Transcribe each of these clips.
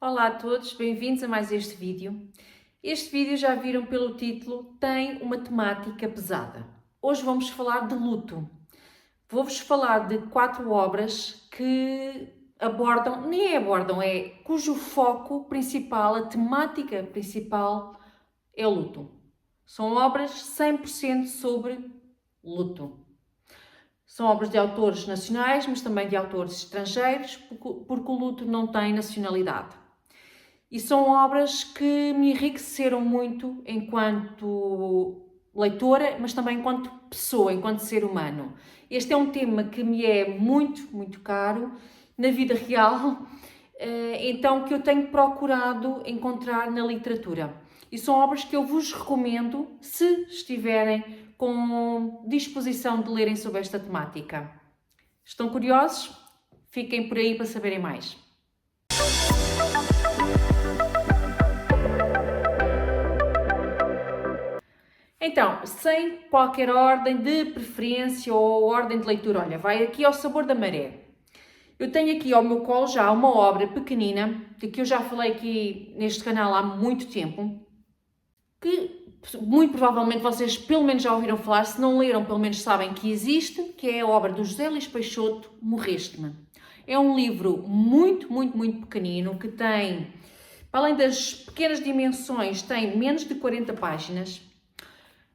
Olá a todos, bem-vindos a mais este vídeo. Este vídeo, já viram pelo título, tem uma temática pesada. Hoje vamos falar de luto. Vou-vos falar de 4 obras que abordam, nem abordam, cujo foco principal, a temática principal é o luto. São obras 100% sobre luto. São obras de autores nacionais, mas também de autores estrangeiros, porque o luto não tem nacionalidade. E são obras que me enriqueceram muito enquanto leitora, mas também enquanto pessoa, enquanto ser humano. Este é um tema que me é muito, muito caro na vida real, então que eu tenho procurado encontrar na literatura. E são obras que eu vos recomendo se estiverem com disposição de lerem sobre esta temática. Estão curiosos? Fiquem por aí para saberem mais. Então, sem qualquer ordem de preferência ou ordem de leitura, olha, vai aqui ao sabor da maré. Eu tenho aqui ao meu colo já uma obra pequenina, de que eu já falei aqui neste canal há muito tempo, que muito provavelmente vocês pelo menos já ouviram falar, se não leram, pelo menos sabem que existe, que é a obra do José Luís Peixoto, Morreste-me. É um livro muito, muito, muito pequenino, que tem, para além das pequenas dimensões, tem menos de 40 páginas,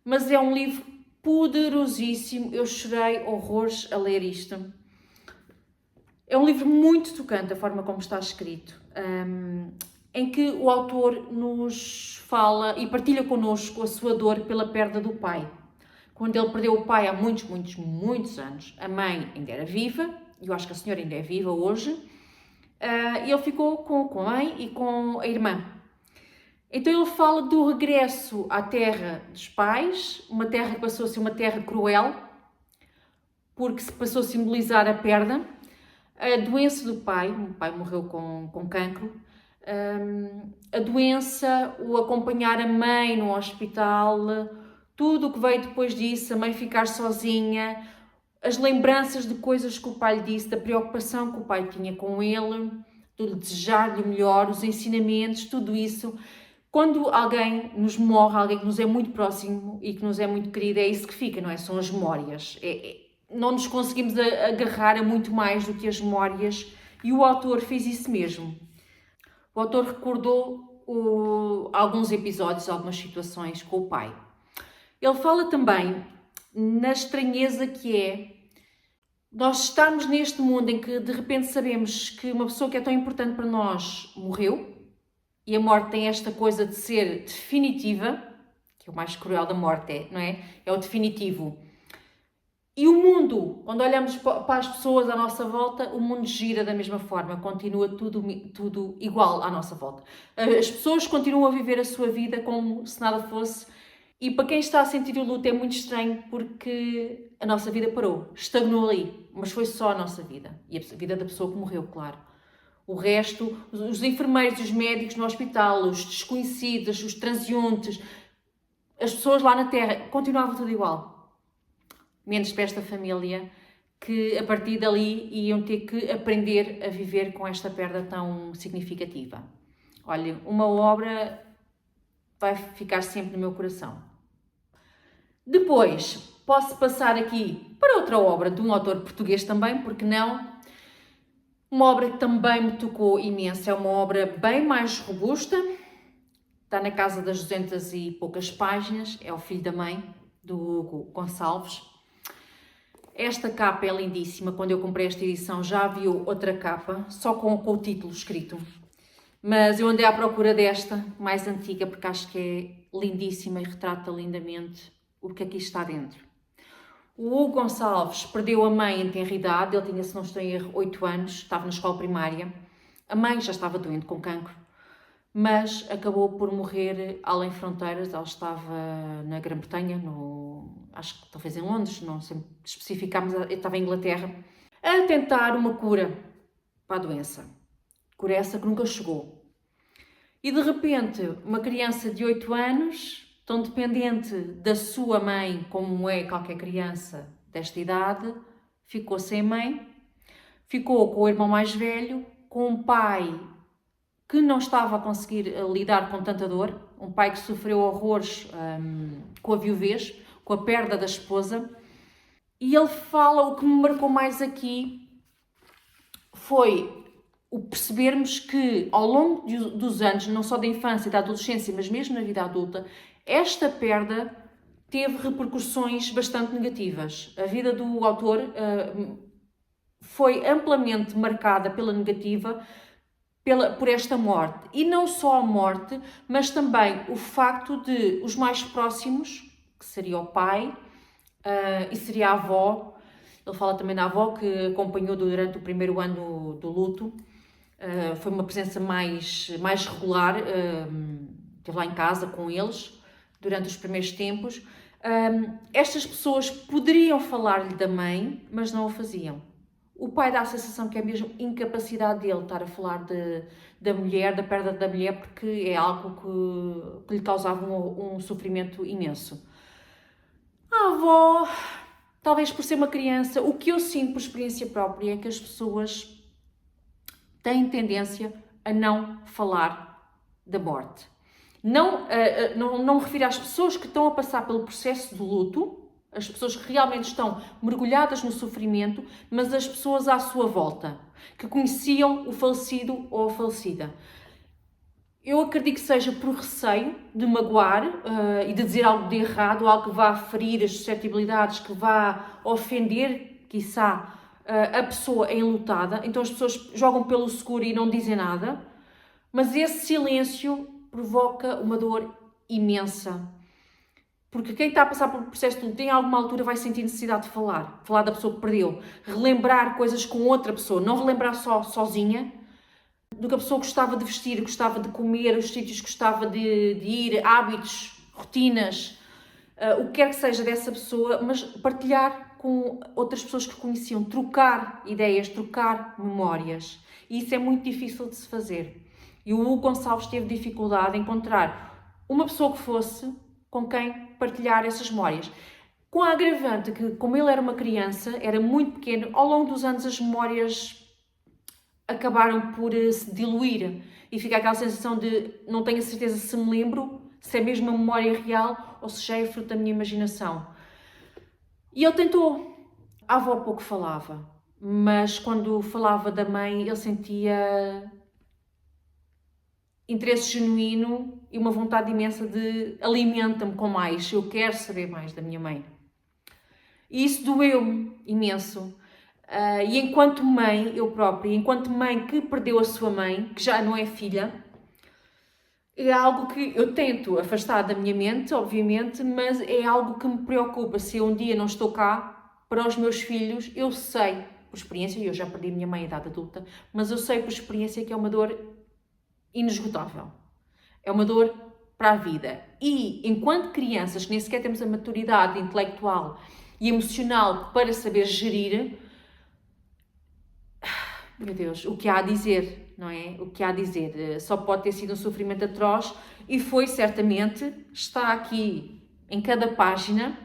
mas é um livro poderosíssimo. Eu chorei horrores a ler isto. É um livro muito tocante, a forma como está escrito, em que o autor nos fala e partilha connosco a sua dor pela perda do pai. Quando ele perdeu o pai há muitos, muitos, muitos anos, a mãe ainda era viva, e eu acho que a senhora ainda é viva hoje, e ele ficou com a mãe e com a irmã. Então ele fala do regresso à terra dos pais, uma terra que passou a ser uma terra cruel, porque se passou a simbolizar a perda, a doença do pai, o pai morreu com cancro, a doença, o acompanhar a mãe no hospital, tudo o que veio depois disso, a mãe ficar sozinha, as lembranças de coisas que o pai lhe disse, da preocupação que o pai tinha com ele, do desejar-lhe o melhor, os ensinamentos, tudo isso. Quando alguém nos morre, alguém que nos é muito próximo e que nos é muito querido, é isso que fica, não é? São as memórias. Não nos conseguimos agarrar a muito mais do que as memórias, e o autor fez isso mesmo. O autor recordou alguns episódios, algumas situações com o pai. Ele fala também na estranheza que é nós estarmos neste mundo em que de repente sabemos que uma pessoa que é tão importante para nós morreu, e a morte tem esta coisa de ser definitiva, que é o mais cruel da morte, não é? É o definitivo. E o mundo, quando olhamos para as pessoas à nossa volta, o mundo gira da mesma forma, continua tudo igual à nossa volta. As pessoas continuam a viver a sua vida como se nada fosse, e para quem está a sentir o luto é muito estranho, porque a nossa vida parou, estagnou ali, mas foi só a nossa vida, e a vida da pessoa que morreu, claro. O resto, os enfermeiros, os médicos no hospital, os desconhecidos, os transeuntes, as pessoas lá na Terra, continuava tudo igual. Menos para esta família, que a partir dali iam ter que aprender a viver com esta perda tão significativa. Olha, uma obra vai ficar sempre no meu coração. Depois, posso passar aqui para outra obra de um autor português também, porque não? Uma obra que também me tocou imenso, é uma obra bem mais robusta, está na casa das 200 e poucas páginas, é O Filho da Mãe, do Hugo Gonçalves. Esta capa é lindíssima, quando eu comprei esta edição já havia outra capa, só com o título escrito, mas eu andei à procura desta, mais antiga, porque acho que é lindíssima e retrata lindamente o que aqui está dentro. O Hugo Gonçalves perdeu a mãe em tenra idade, ele tinha, se não estou em erro, 8 anos, estava na escola primária. A mãe já estava doente com cancro, mas acabou por morrer além fronteiras. Ela estava na Grã-Bretanha, acho que talvez em Londres, não sei especificar, mas estava em Inglaterra, a tentar uma cura para a doença. Cura essa que nunca chegou. E de repente, uma criança de 8 anos, tão dependente da sua mãe como é qualquer criança desta idade, ficou sem mãe, ficou com o irmão mais velho, com um pai que não estava a conseguir lidar com tanta dor, um pai que sofreu horrores com a viuvez, com a perda da esposa. E ele fala, o que me marcou mais aqui foi o percebermos que ao longo dos anos, não só da infância e da adolescência, mas mesmo na vida adulta, esta perda teve repercussões bastante negativas. A vida do autor foi amplamente marcada pela negativa, por esta morte. E não só a morte, mas também o facto de os mais próximos, que seria o pai e seria a avó, ele fala também da avó que acompanhou durante o primeiro ano do luto, foi uma presença mais regular, esteve lá em casa com eles durante os primeiros tempos. Estas pessoas poderiam falar-lhe da mãe, mas não o faziam. O pai dá a sensação que é mesmo incapacidade dele estar a falar da mulher, da perda da mulher, porque é algo que lhe causava um sofrimento imenso. A avó, talvez por ser uma criança, o que eu sinto por experiência própria é que as pessoas têm tendência a não falar da morte. Não me refiro às pessoas que estão a passar pelo processo do luto, as pessoas que realmente estão mergulhadas no sofrimento, mas as pessoas à sua volta, que conheciam o falecido ou a falecida. Eu acredito que seja por receio de magoar e de dizer algo de errado, algo que vá ferir as suscetibilidades, que vá ofender, quiçá, a pessoa enlutada. Então as pessoas jogam pelo seguro e não dizem nada, mas esse silêncio provoca uma dor imensa. Porque quem está a passar por um processo de luto, em alguma altura vai sentir necessidade de falar da pessoa que perdeu, relembrar coisas com outra pessoa, não relembrar só sozinha, do que a pessoa gostava de vestir, gostava de comer, os sítios que gostava de ir, hábitos, rotinas, o que quer que seja dessa pessoa, mas partilhar com outras pessoas que conheciam, trocar ideias, trocar memórias. E isso é muito difícil de se fazer. E o Hugo Gonçalves teve dificuldade em encontrar uma pessoa que fosse com quem partilhar essas memórias. Com a agravante que, como ele era uma criança, era muito pequeno, ao longo dos anos as memórias acabaram por se diluir e fica aquela sensação de não tenho a certeza se me lembro, se é mesmo uma memória real ou se já é fruto da minha imaginação. E ele tentou. A avó pouco falava, mas quando falava da mãe ele sentia interesse genuíno e uma vontade imensa de alimenta-me com mais, eu quero saber mais da minha mãe. E isso doeu-me imenso. E enquanto mãe, eu própria, enquanto mãe que perdeu a sua mãe, que já não é filha, é algo que eu tento afastar da minha mente, obviamente, mas é algo que me preocupa. Se eu um dia não estou cá, para os meus filhos, eu sei, por experiência, e eu já perdi a minha mãe em idade adulta, mas eu sei por experiência que é uma dor inesgotável. É uma dor para a vida. E, enquanto crianças, que nem sequer temos a maturidade intelectual e emocional para saber gerir, meu Deus, o que há a dizer, não é? O que há a dizer. Só pode ter sido um sofrimento atroz e foi, certamente, está aqui em cada página.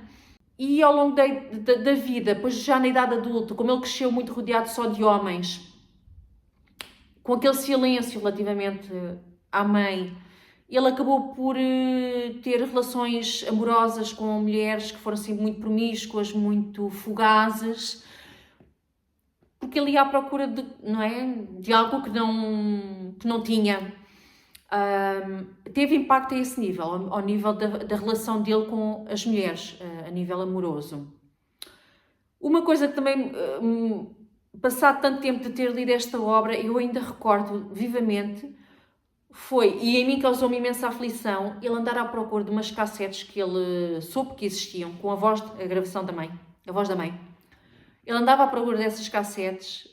E ao longo da vida, pois já na idade adulta, como ele cresceu muito rodeado só de homens, com aquele silêncio relativamente à mãe, ele acabou por ter relações amorosas com mulheres que foram assim muito promíscuas, muito fugazes, porque ele ia à procura de, não é, de algo que não tinha. Teve impacto a esse nível, ao nível da relação dele com as mulheres, a nível amoroso. Uma coisa que também, passado tanto tempo de ter lido esta obra, eu ainda recordo vivamente, e em mim causou-me imensa aflição, ele andar à procura de umas cassetes que ele soube que existiam, com a gravação da mãe, a voz da mãe. Ele andava à procura dessas cassetes,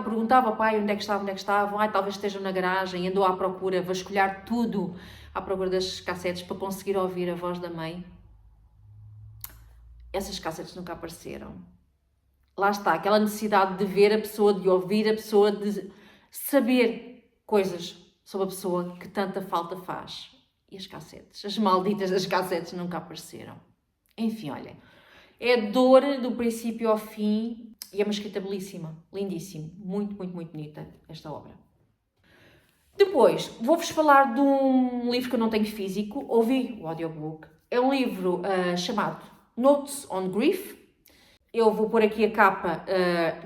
perguntava ao pai onde é que estavam, talvez estejam na garagem, e andou à procura, vasculhar tudo à procura das cassetes para conseguir ouvir a voz da mãe. Essas cassetes nunca apareceram. Lá está, aquela necessidade de ver a pessoa, de ouvir a pessoa, de saber coisas sobre a pessoa que tanta falta faz. E as cassetes, as malditas das cassetes nunca apareceram. Enfim, olhem. É dor do princípio ao fim e é uma escrita belíssima, lindíssima, muito, muito, muito bonita esta obra. Depois, vou-vos falar de um livro que eu não tenho físico, ouvi o audiobook. É um livro chamado Notes on Grief. Eu vou pôr aqui a capa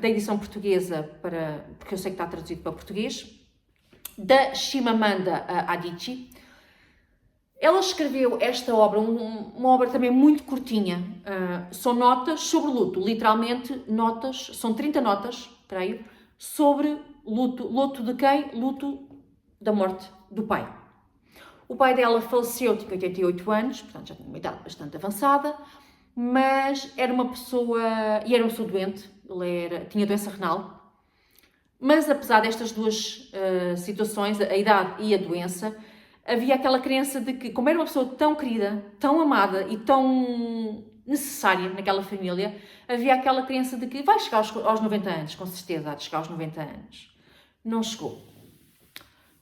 da edição portuguesa, porque eu sei que está traduzido para português, da Chimamanda Adichie. Ela escreveu esta obra, uma obra também muito curtinha. São notas sobre luto, literalmente notas, são 30 notas, creio, sobre luto. Luto de quem? Luto da morte do pai. O pai dela faleceu, tinha 88 anos, portanto já tinha uma idade bastante avançada, mas era uma pessoa doente, tinha doença renal, mas apesar destas duas situações, a idade e a doença, havia aquela crença de que, como era uma pessoa tão querida, tão amada e tão necessária naquela família, havia aquela crença de que vai chegar aos 90 anos, com certeza há de chegar aos 90 anos. Não chegou.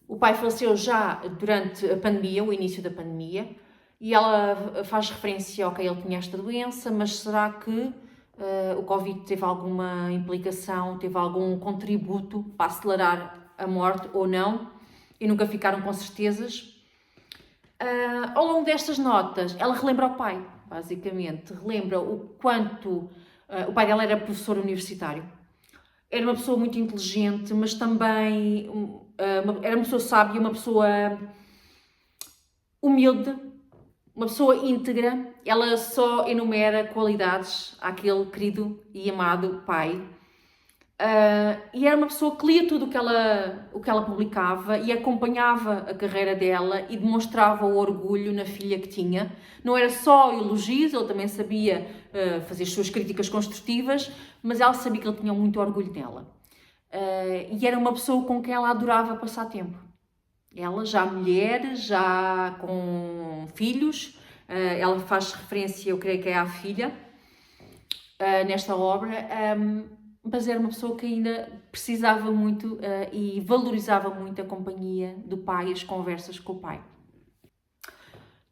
O pai faleceu já durante a pandemia, o início da pandemia, e ela faz referência, ok, ele tinha esta doença, mas será que o Covid teve alguma implicação, teve algum contributo para acelerar a morte ou não? E nunca ficaram com certezas. Ao longo destas notas, ela relembra o pai, basicamente. Relembra o quanto... o pai dela era professor universitário. Era uma pessoa muito inteligente, mas também era uma pessoa sábia, uma pessoa humilde, uma pessoa íntegra. Ela só enumera qualidades àquele querido e amado pai. E era uma pessoa que lia tudo o que ela publicava e acompanhava a carreira dela e demonstrava o orgulho na filha que tinha. Não era só elogios, ele também sabia fazer as suas críticas construtivas, mas ela sabia que ele tinha muito orgulho dela. E era uma pessoa com quem ela adorava passar tempo. Ela já mulher, já com filhos, ela faz referência, eu creio que é à filha, nesta obra, mas era uma pessoa que ainda precisava muito e valorizava muito a companhia do pai, as conversas com o pai.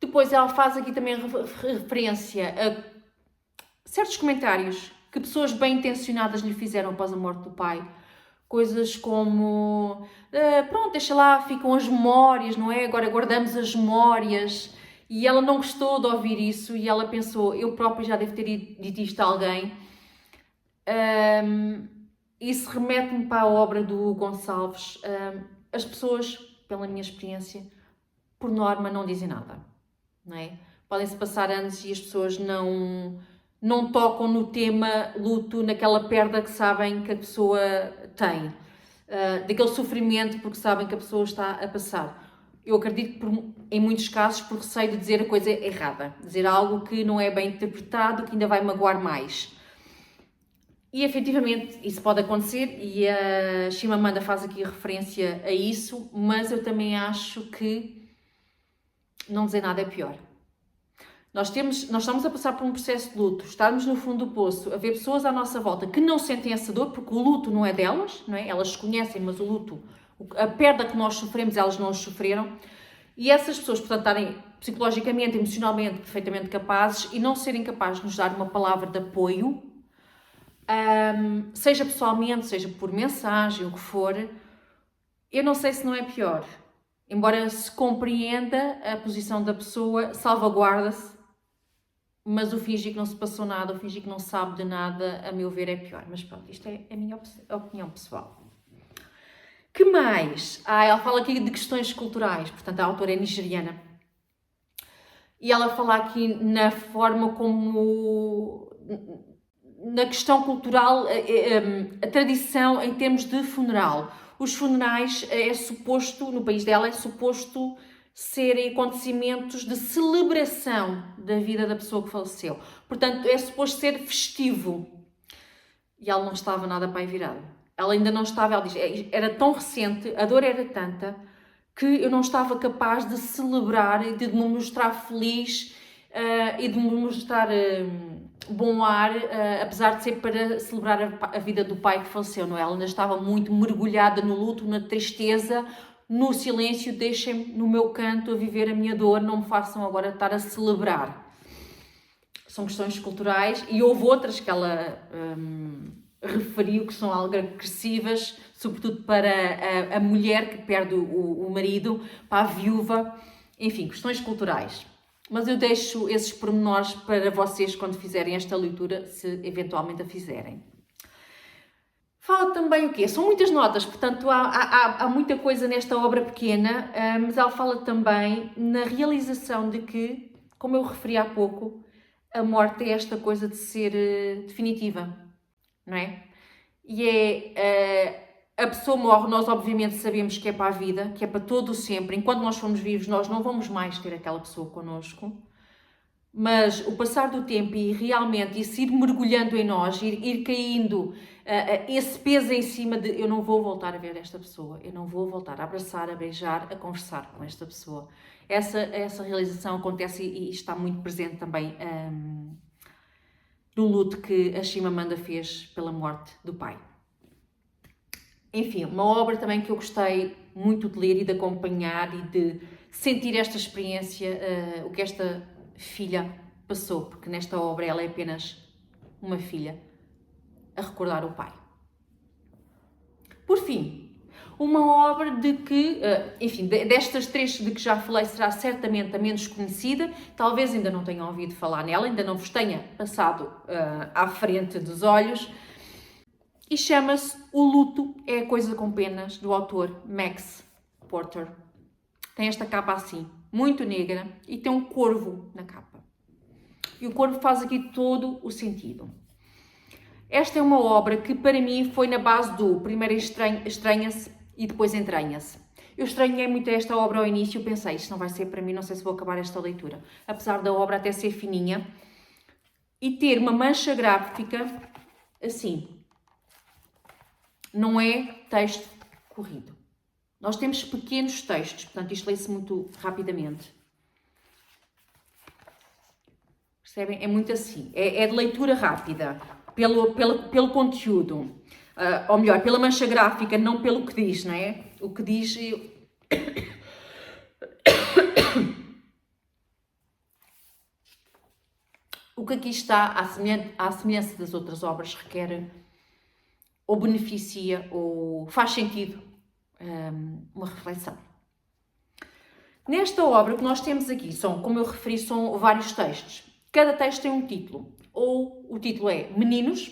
Depois ela faz aqui também referência a certos comentários que pessoas bem intencionadas lhe fizeram após a morte do pai. Coisas como, pronto, deixa lá, ficam as memórias, não é? Agora guardamos as memórias. E ela não gostou de ouvir isso e ela pensou, eu própria já devo ter dito isto a alguém. Isso remete-me para a obra do Gonçalves. As pessoas, pela minha experiência, por norma não dizem nada, não é? Podem-se passar anos e as pessoas não tocam no tema luto, naquela perda que sabem que a pessoa tem, daquele sofrimento porque sabem que a pessoa está a passar. Eu acredito que em muitos casos por receio de dizer a coisa errada, dizer algo que não é bem interpretado, que ainda vai magoar mais. E efetivamente isso pode acontecer e a Chimamanda faz aqui referência a isso, mas eu também acho que não dizer nada é pior. Nós estamos a passar por um processo de luto, estarmos no fundo do poço, haver pessoas à nossa volta que não sentem essa dor, porque o luto não é delas, não é? Elas conhecem, mas o luto, a perda que nós sofremos, elas não a sofreram. E essas pessoas, portanto, estarem psicologicamente, emocionalmente, perfeitamente capazes e não serem capazes de nos dar uma palavra de apoio, seja pessoalmente, seja por mensagem, o que for, eu não sei se não é pior. Embora se compreenda a posição da pessoa, salvaguarda-se, mas o fingir que não se passou nada, o fingir que não sabe de nada, a meu ver, é pior. Mas pronto, isto é a minha opinião pessoal. Que mais? Ela fala aqui de questões culturais, portanto a autora é nigeriana. E ela fala aqui na forma como... na questão cultural, a tradição em termos de funeral. Os funerais é suposto, no país dela, é suposto serem acontecimentos de celebração da vida da pessoa que faleceu. Portanto, é suposto ser festivo. E ela não estava nada para aí virada. Ela ainda não estava, ela diz, era tão recente, a dor era tanta, que eu não estava capaz de celebrar e de me mostrar feliz e de me mostrar bom ar, apesar de ser para celebrar a vida do pai que faleceu, não é? Ela ainda estava muito mergulhada no luto, na tristeza, no silêncio, deixem-me no meu canto a viver a minha dor, não me façam agora estar a celebrar. São questões culturais e houve outras que ela referiu que são algo agressivas, sobretudo para a mulher que perde o marido, para a viúva, enfim, questões culturais. Mas eu deixo esses pormenores para vocês quando fizerem esta leitura, se eventualmente a fizerem. Fala também o quê? São muitas notas, portanto há muita coisa nesta obra pequena, mas ela fala também na realização de que, como eu referi há pouco, a morte é esta coisa de ser definitiva, não é? E a pessoa morre, nós obviamente sabemos que é para a vida, que é para todo o sempre. Enquanto nós formos vivos, nós não vamos mais ter aquela pessoa connosco. Mas o passar do tempo e realmente isso ir mergulhando em nós, ir caindo esse peso em cima de eu não vou voltar a ver esta pessoa, eu não vou voltar a abraçar, a beijar, a conversar com esta pessoa. Essa realização acontece e está muito presente também no luto que a Chimamanda fez pela morte do pai. Enfim, uma obra também que eu gostei muito de ler e de acompanhar e de sentir esta experiência, o que esta filha passou, porque nesta obra ela é apenas uma filha a recordar o pai. Por fim, uma obra de que, enfim, destas três de que já falei, será certamente a menos conhecida, talvez ainda não tenham ouvido falar nela, ainda não vos tenha passado à frente dos olhos, e chama-se O Luto é a Coisa com Penas, do autor Max Porter. Tem esta capa assim, muito negra, e tem um corvo na capa. E o corvo faz aqui todo o sentido. Esta é uma obra que para mim foi na base do primeiro estranha-se e depois entranha-se. Eu estranhei muito esta obra ao início, pensei, isto não vai ser para mim, não sei se vou acabar esta leitura. Apesar da obra até ser fininha e ter uma mancha gráfica assim. Não é texto corrido. Nós temos pequenos textos, portanto isto lê-se muito rapidamente. Percebem? É muito assim. É de leitura rápida, pelo conteúdo. Ou melhor, pela mancha gráfica, não pelo que diz, não é? O que diz... O que aqui está, à semelhança das outras obras, requer ou beneficia ou faz sentido uma reflexão. Nesta obra que nós temos aqui, como eu referi, são vários textos. Cada texto tem um título. Ou o título é Meninos,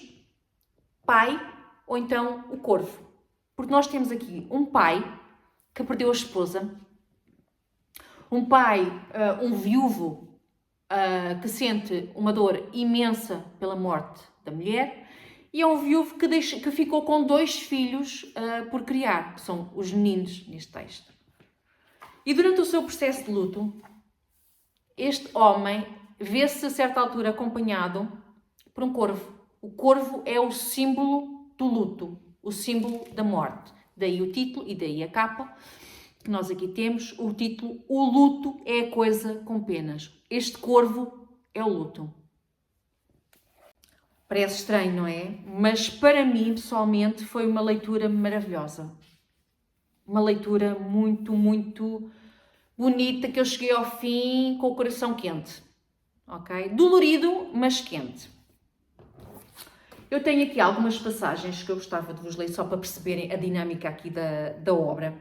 Pai, ou então O Corvo. Porque nós temos aqui um pai que perdeu a esposa, um pai, um viúvo, que sente uma dor imensa pela morte da mulher, e é um viúvo que ficou com 2 filhos por criar, que são os meninos neste texto. E durante o seu processo de luto, este homem vê-se a certa altura acompanhado por um corvo. O corvo é o símbolo do luto, o símbolo da morte. Daí o título e daí a capa que nós aqui temos. O título, O Luto é a Coisa com Penas. Este corvo é o luto. Parece estranho, não é? Mas para mim, pessoalmente, foi uma leitura maravilhosa. Uma leitura muito, muito bonita, que eu cheguei ao fim com o coração quente. Ok? Dolorido, mas quente. Eu tenho aqui algumas passagens que eu gostava de vos ler só para perceberem a dinâmica aqui da obra.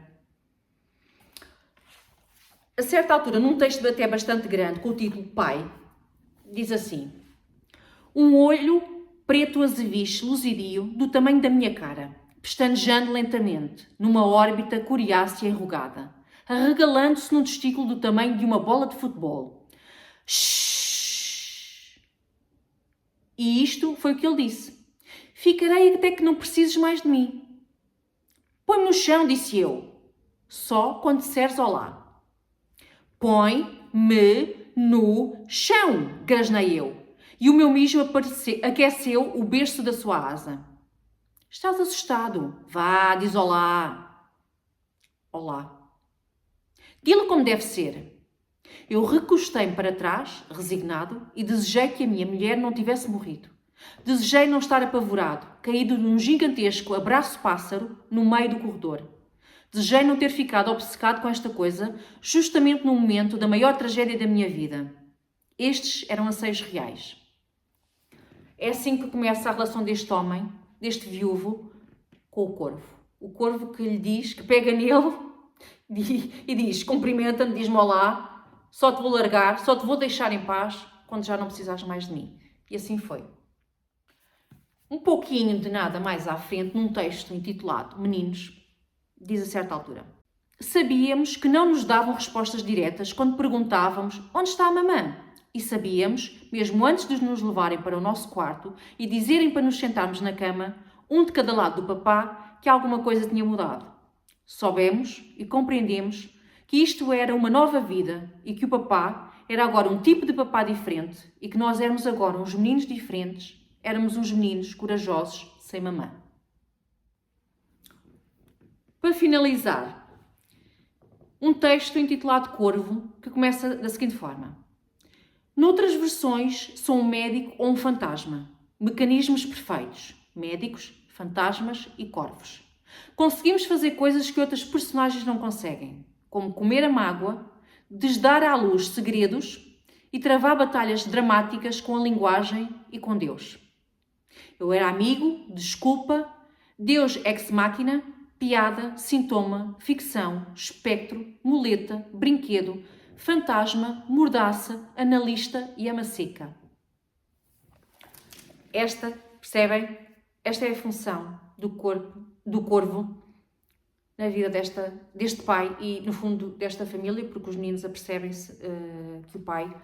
A certa altura, num texto até bastante grande, com o título Pai, diz assim: um olho preto azeviche luzidio do tamanho da minha cara, pestanejando lentamente, numa órbita coriácea enrugada, arregalando-se num testículo do tamanho de uma bola de futebol. Shhh! E isto foi o que ele disse. Ficarei até que não precises mais de mim. Põe-me no chão, disse eu. Só quando disseres olá. Põe-me no chão, grasnei eu. E o meu mijo aqueceu o berço da sua asa. Estás assustado? Vá, diz olá. Olá. Dê-lo como deve ser. Eu recostei-me para trás, resignado, e desejei que a minha mulher não tivesse morrido. Desejei não estar apavorado, caído num gigantesco abraço-pássaro no meio do corredor. Desejei não ter ficado obcecado com esta coisa, justamente no momento da maior tragédia da minha vida. Estes eram anseios reais. É assim que começa a relação deste homem deste viúvo com o corvo. O corvo que lhe diz, que pega nele e diz, cumprimenta-me, diz-me olá, só te vou largar, só te vou deixar em paz quando já não precisares mais de mim. E assim foi. Um pouquinho de nada mais à frente, num texto intitulado Meninos, diz a certa altura: sabíamos que não nos davam respostas diretas quando perguntávamos onde está a mamã. E sabíamos, mesmo antes de nos levarem para o nosso quarto e dizerem para nos sentarmos na cama, um de cada lado do papá, que alguma coisa tinha mudado. Soubemos e compreendemos que isto era uma nova vida e que o papá era agora um tipo de papá diferente e que nós éramos agora uns meninos diferentes, éramos uns meninos corajosos sem mamã. Para finalizar, um texto intitulado Corvo, que começa da seguinte forma: noutras versões, sou um médico ou um fantasma. Mecanismos perfeitos. Médicos, fantasmas e corvos. Conseguimos fazer coisas que outras personagens não conseguem, como comer a mágoa, desdar à luz segredos e travar batalhas dramáticas com a linguagem e com Deus. Eu era amigo, desculpa, Deus ex machina, piada, sintoma, ficção, espectro, muleta, brinquedo, fantasma, mordaça, analista e ama seca. Percebem? Esta é a função do corvo na vida deste pai e, no fundo, desta família, porque os meninos apercebem-se que o pai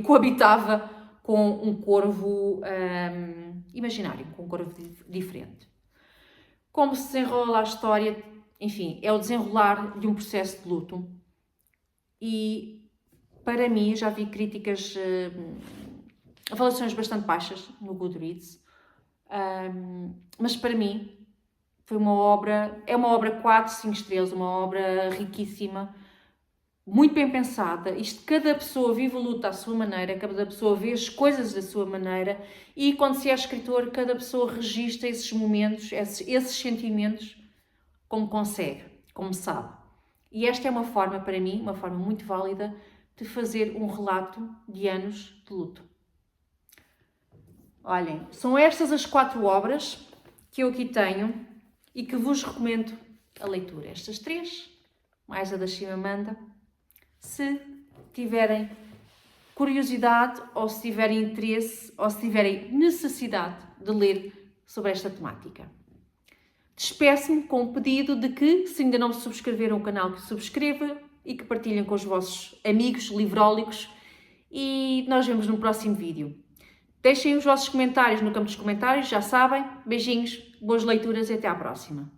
coabitava com um corvo imaginário, com um corvo diferente. Como se desenrola a história? Enfim, é o desenrolar de um processo de luto. E, para mim, já vi críticas, avaliações bastante baixas no Goodreads, mas para mim é uma obra 4, 5 estrelas, uma obra riquíssima, muito bem pensada. Cada pessoa vive a luta à sua maneira, cada pessoa vê as coisas da sua maneira e, quando se é escritor, cada pessoa registra esses momentos, esses sentimentos como consegue, como sabe. E esta é uma forma, para mim, uma forma muito válida de fazer um relato de anos de luto. Olhem, são estas as 4 obras que eu aqui tenho e que vos recomendo a leitura. Estas 3, mais a da Chimamanda. Se tiverem curiosidade, ou se tiverem interesse, ou se tiverem necessidade de ler sobre esta temática. Despeço-me com o pedido de que, se ainda não subscreveram o canal, que subscreva e que partilhem com os vossos amigos livrólicos, e nós vemos no próximo vídeo. Deixem os vossos comentários no campo dos comentários, já sabem. Beijinhos, boas leituras e até à próxima.